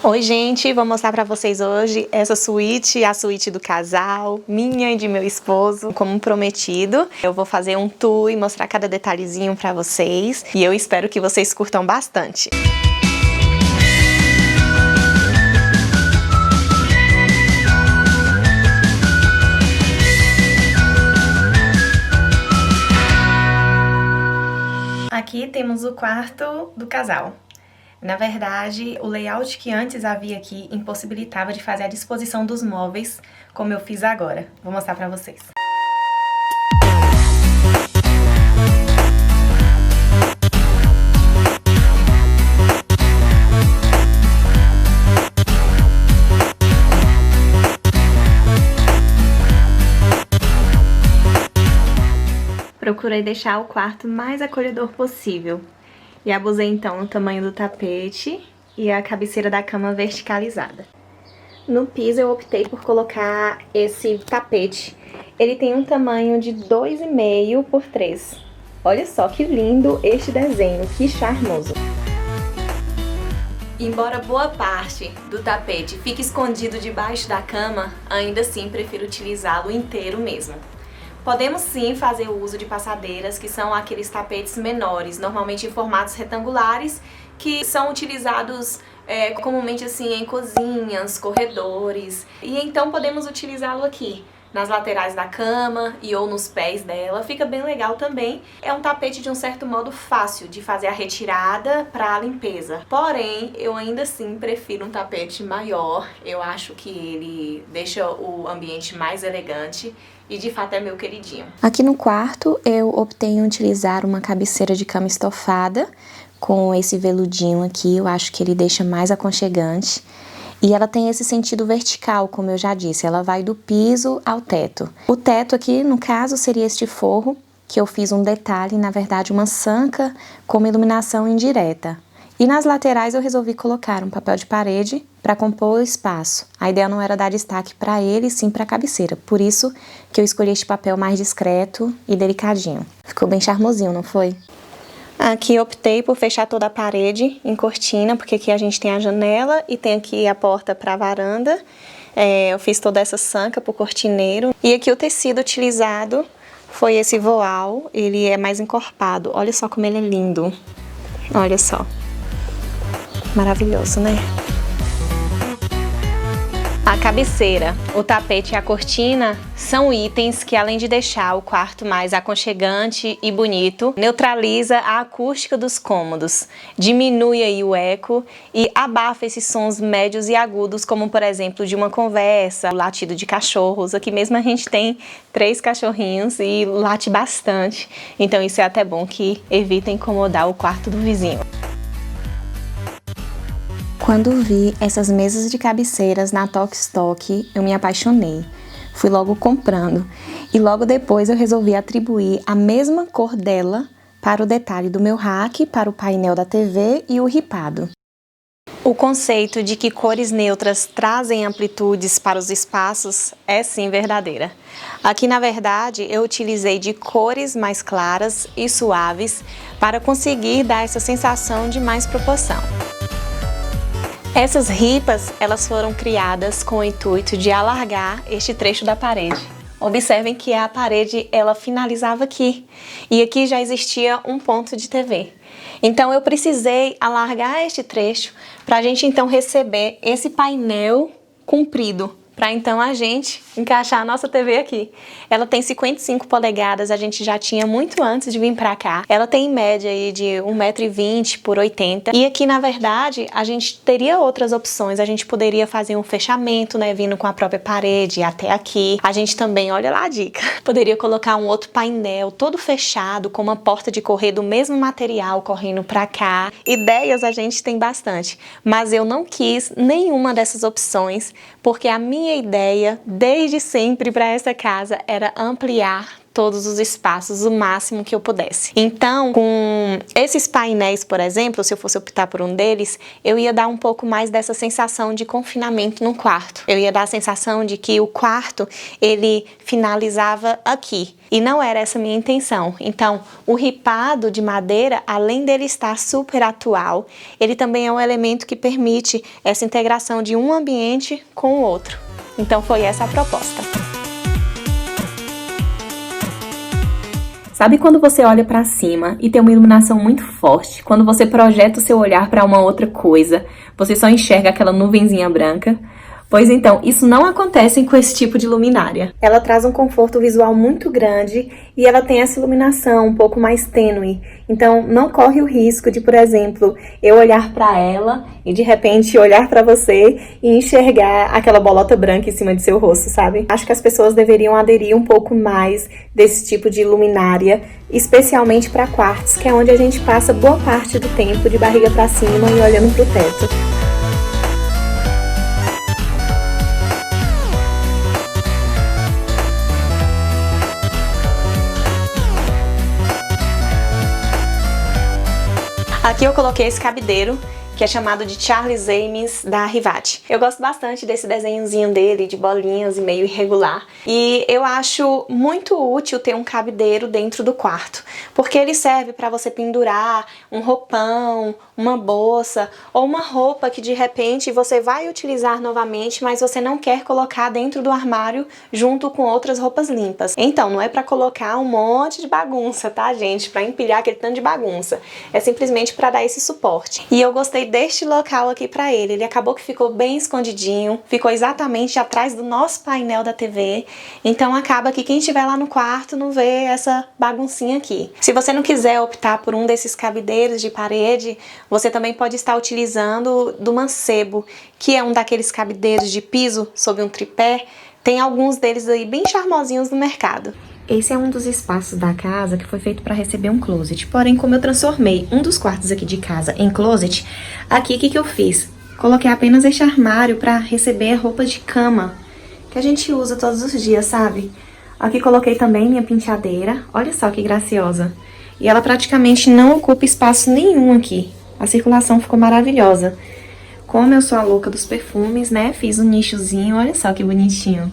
Oi gente, vou mostrar pra vocês hoje essa suíte, a suíte do casal, minha e de meu esposo, como prometido. Eu vou fazer um tour e mostrar cada detalhezinho pra vocês e eu espero que vocês curtam bastante. Aqui temos o quarto do casal. Na verdade, o layout que antes havia aqui impossibilitava de fazer a disposição dos móveis como eu fiz agora. Vou mostrar pra vocês. Procurei deixar o quarto mais acolhedor possível. E abusei então no tamanho do tapete e a cabeceira da cama verticalizada. No piso eu optei por colocar esse tapete. Ele tem um tamanho de 2,5 por 3. Olha só que lindo este desenho, que charmoso! Embora boa parte do tapete fique escondido debaixo da cama, ainda assim prefiro utilizá-lo inteiro mesmo. Podemos sim fazer o uso de passadeiras, que são aqueles tapetes menores, normalmente em formatos retangulares, que são utilizados comumente assim em cozinhas, corredores. E então podemos utilizá-lo aqui, nas laterais da cama e ou nos pés dela, fica bem legal também. É um tapete de um certo modo fácil de fazer a retirada para a limpeza. Porém, eu ainda assim prefiro um tapete maior, eu acho que ele deixa o ambiente mais elegante. E de fato é meu queridinho. Aqui no quarto eu optei em utilizar uma cabeceira de cama estofada com esse veludinho aqui, eu acho que ele deixa mais aconchegante. E ela tem esse sentido vertical, como eu já disse, ela vai do piso ao teto. O teto aqui, no caso, seria este forro, que eu fiz um detalhe, na verdade uma sanca com uma iluminação indireta. E nas laterais eu resolvi colocar um papel de parede para compor o espaço. A ideia não era dar destaque para ele, sim para a cabeceira. Por isso que eu escolhi este papel mais discreto e delicadinho. Ficou bem charmosinho, não foi? Aqui optei por fechar toda a parede em cortina, porque aqui a gente tem a janela e tem aqui a porta para a varanda. Eu fiz toda essa sanca pro cortineiro. E aqui o tecido utilizado foi esse voal, ele é mais encorpado. Olha só como ele é lindo. Olha só. Maravilhoso, né? A cabeceira, o tapete e a cortina são itens que, além de deixar o quarto mais aconchegante e bonito, neutraliza a acústica dos cômodos, diminui aí o eco e abafa esses sons médios e agudos, como por exemplo de uma conversa, o latido de cachorros. Aqui mesmo a gente tem 3 cachorrinhos e late bastante, então isso é até bom que evita incomodar o quarto do vizinho. Quando vi essas mesas de cabeceiras na Tok Stock, eu me apaixonei. Fui logo comprando e logo depois eu resolvi atribuir a mesma cor dela para o detalhe do meu rack, para o painel da TV e o ripado. O conceito de que cores neutras trazem amplitudes para os espaços é sim verdadeira. Aqui, na verdade, eu utilizei de cores mais claras e suaves para conseguir dar essa sensação de mais proporção. Essas ripas, elas foram criadas com o intuito de alargar este trecho da parede. Observem que a parede, ela finalizava aqui, e aqui já existia um ponto de TV. Então eu precisei alargar este trecho para a gente então receber esse painel comprido, para então a gente encaixar a nossa TV aqui. Ela tem 55 polegadas, a gente já tinha muito antes de vir para cá. Ela tem em média aí de 1,20 m por 80 m. E aqui, na verdade, a gente teria outras opções. A gente poderia fazer um fechamento, né, vindo com a própria parede até aqui. A gente também, olha lá a dica, poderia colocar um outro painel todo fechado, com uma porta de correr do mesmo material correndo para cá. Ideias a gente tem bastante, mas eu não quis nenhuma dessas opções, porque a minha ideia, desde sempre para essa casa, era ampliar todos os espaços o máximo que eu pudesse. Então, com esses painéis, por exemplo, se eu fosse optar por um deles, eu ia dar um pouco mais dessa sensação de confinamento no quarto. Eu ia dar a sensação de que o quarto, ele finalizava aqui. E não era essa a minha intenção. Então, o ripado de madeira, além dele estar super atual, ele também é um elemento que permite essa integração de um ambiente com o outro. Então, foi essa a proposta. Sabe quando você olha para cima e tem uma iluminação muito forte? Quando você projeta o seu olhar para uma outra coisa, você só enxerga aquela nuvenzinha branca? Pois então, isso não acontece com esse tipo de luminária. Ela traz um conforto visual muito grande e ela tem essa iluminação um pouco mais tênue. Então, não corre o risco de, por exemplo, eu olhar para ela e de repente olhar para você e enxergar aquela bolota branca em cima de seu rosto, sabe? Acho que as pessoas deveriam aderir um pouco mais desse tipo de luminária, especialmente para quartos, que é onde a gente passa boa parte do tempo de barriga para cima e olhando pro teto. Aqui eu coloquei esse cabideiro, que é chamado de Charles Ames da Rivati. Eu gosto bastante desse desenhozinho dele, de bolinhas e meio irregular. E eu acho muito útil ter um cabideiro dentro do quarto, porque ele serve para você pendurar um roupão, uma bolsa ou uma roupa que de repente você vai utilizar novamente, mas você não quer colocar dentro do armário junto com outras roupas limpas. Então, não é para colocar um monte de bagunça, tá, gente? Para empilhar aquele tanto de bagunça. É simplesmente para dar esse suporte. E eu gostei deste local aqui para ele. Ele acabou que ficou bem escondidinho, ficou exatamente atrás do nosso painel da TV. Então acaba que quem estiver lá no quarto não vê essa baguncinha aqui. Se você não quiser optar por um desses cabideiros de parede, você também pode estar utilizando do mancebo, que é um daqueles cabideiros de piso sob um tripé. Tem alguns deles aí bem charmosinhos no mercado. Esse é um dos espaços da casa que foi feito para receber um closet. Porém, como eu transformei um dos quartos aqui de casa em closet, aqui o que eu fiz? Coloquei apenas este armário para receber roupa de cama, que a gente usa todos os dias, sabe? Aqui coloquei também minha penteadeira. Olha só que graciosa. E ela praticamente não ocupa espaço nenhum aqui. A circulação ficou maravilhosa. Como eu sou a louca dos perfumes, né? Fiz um nichozinho, olha só que bonitinho.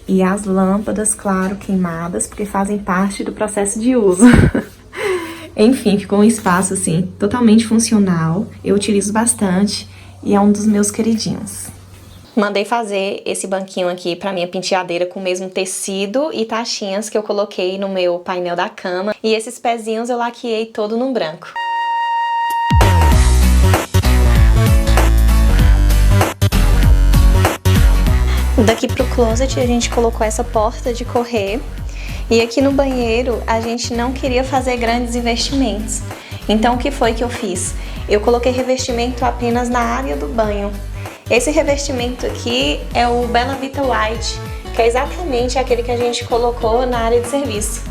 E as lâmpadas, claro, queimadas, porque fazem parte do processo de uso. Enfim, ficou um espaço, assim, totalmente funcional. Eu utilizo bastante e é um dos meus queridinhos. Mandei fazer esse banquinho aqui pra minha penteadeira com o mesmo tecido e taxinhas que eu coloquei no meu painel da cama. E esses pezinhos eu laqueei todo no branco. Daqui pro closet a gente colocou essa porta de correr. E aqui no banheiro a gente não queria fazer grandes investimentos. Então o que foi que eu fiz? Eu coloquei revestimento apenas na área do banho. Esse revestimento aqui é o Bella Vita White, que é exatamente aquele que a gente colocou na área de serviço.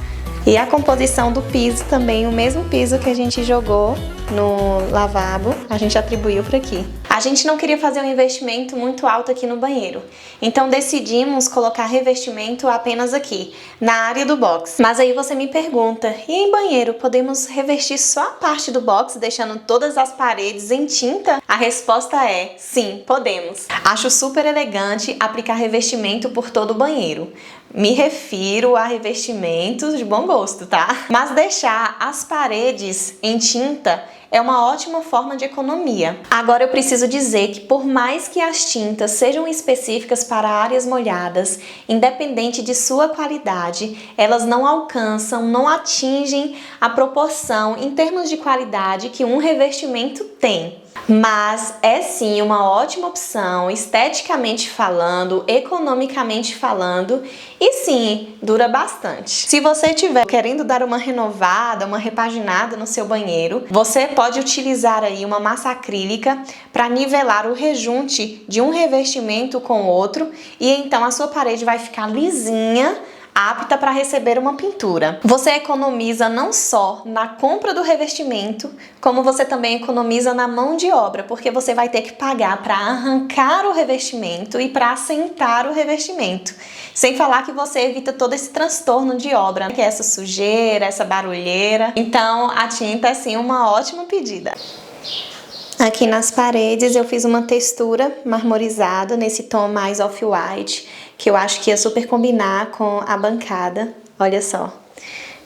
E a composição do piso também, o mesmo piso que a gente jogou no lavabo, a gente atribuiu para aqui. A gente não queria fazer um investimento muito alto aqui no banheiro, então decidimos colocar revestimento apenas aqui, na área do box. Mas aí você me pergunta, e em banheiro, podemos revestir só a parte do box, deixando todas as paredes em tinta? A resposta é sim, podemos. Acho super elegante aplicar revestimento por todo o banheiro. Me refiro a revestimentos de bom gosto, tá? Mas deixar as paredes em tinta é uma ótima forma de economia. Agora eu preciso dizer que por mais que as tintas sejam específicas para áreas molhadas, independente de sua qualidade, elas não alcançam, não atingem a proporção em termos de qualidade que um revestimento tem. Mas é sim uma ótima opção, esteticamente falando, economicamente falando, e sim, dura bastante. Se você estiver querendo dar uma renovada, uma repaginada no seu banheiro, você pode utilizar aí uma massa acrílica para nivelar o rejunte de um revestimento com o outro, e então a sua parede vai ficar lisinha, apta para receber uma pintura. Você economiza não só na compra do revestimento, como você também economiza na mão de obra, porque você vai ter que pagar para arrancar o revestimento e para assentar o revestimento. Sem falar que você evita todo esse transtorno de obra, que é essa sujeira, essa barulheira. Então a tinta é sim uma ótima pedida. Aqui nas paredes eu fiz uma textura marmorizada nesse tom mais off-white, que eu acho que ia super combinar com a bancada. Olha só.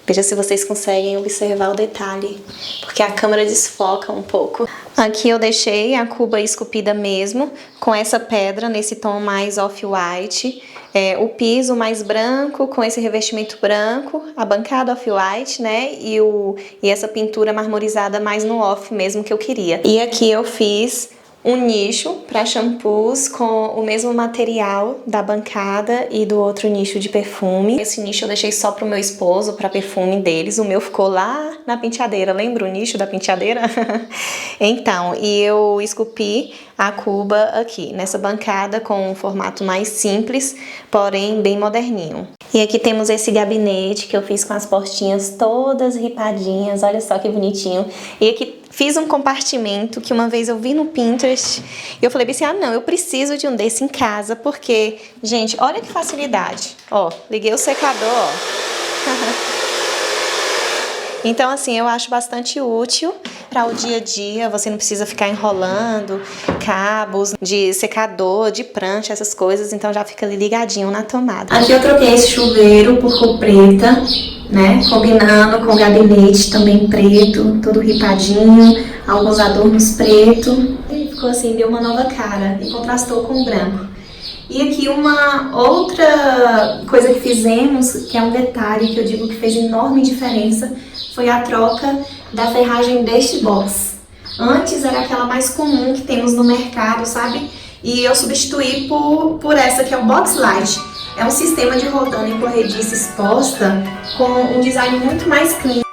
Veja se vocês conseguem observar o detalhe, porque a câmera desfoca um pouco. Aqui eu deixei a cuba esculpida mesmo, com essa pedra nesse tom mais off-white. O piso mais branco, com esse revestimento branco, a bancada off-white, né? E essa pintura marmorizada mais no off mesmo que eu queria. E aqui eu fiz um nicho para shampoos com o mesmo material da bancada e do outro nicho de perfume. Esse nicho eu deixei só pro meu esposo, para perfume deles. O meu ficou lá na penteadeira, lembra o nicho da penteadeira? Então, e eu esculpi a cuba aqui, nessa bancada com um formato mais simples, porém bem moderninho. E aqui temos esse gabinete que eu fiz com as portinhas todas ripadinhas, olha só que bonitinho. E aqui fiz um compartimento que uma vez eu vi no Pinterest e eu falei assim, ah não, eu preciso de um desse em casa, porque, gente, olha que facilidade. Ó, liguei o secador, ó. Então, assim, eu acho bastante útil para o dia a dia. Você não precisa ficar enrolando cabos de secador, de prancha, essas coisas. Então, já fica ali ligadinho na tomada. Aqui eu troquei esse chuveiro por cor preta, né? Combinando com o gabinete também preto, todo ripadinho, alguns adornos preto. E ficou assim, deu uma nova cara e contrastou com o branco. E aqui uma outra coisa que fizemos, que é um detalhe que eu digo que fez enorme diferença, foi a troca da ferragem deste box. Antes era aquela mais comum que temos no mercado, sabe? E eu substituí por essa que é o Box Light. É um sistema de rodana e corrediça exposta com um design muito mais clean.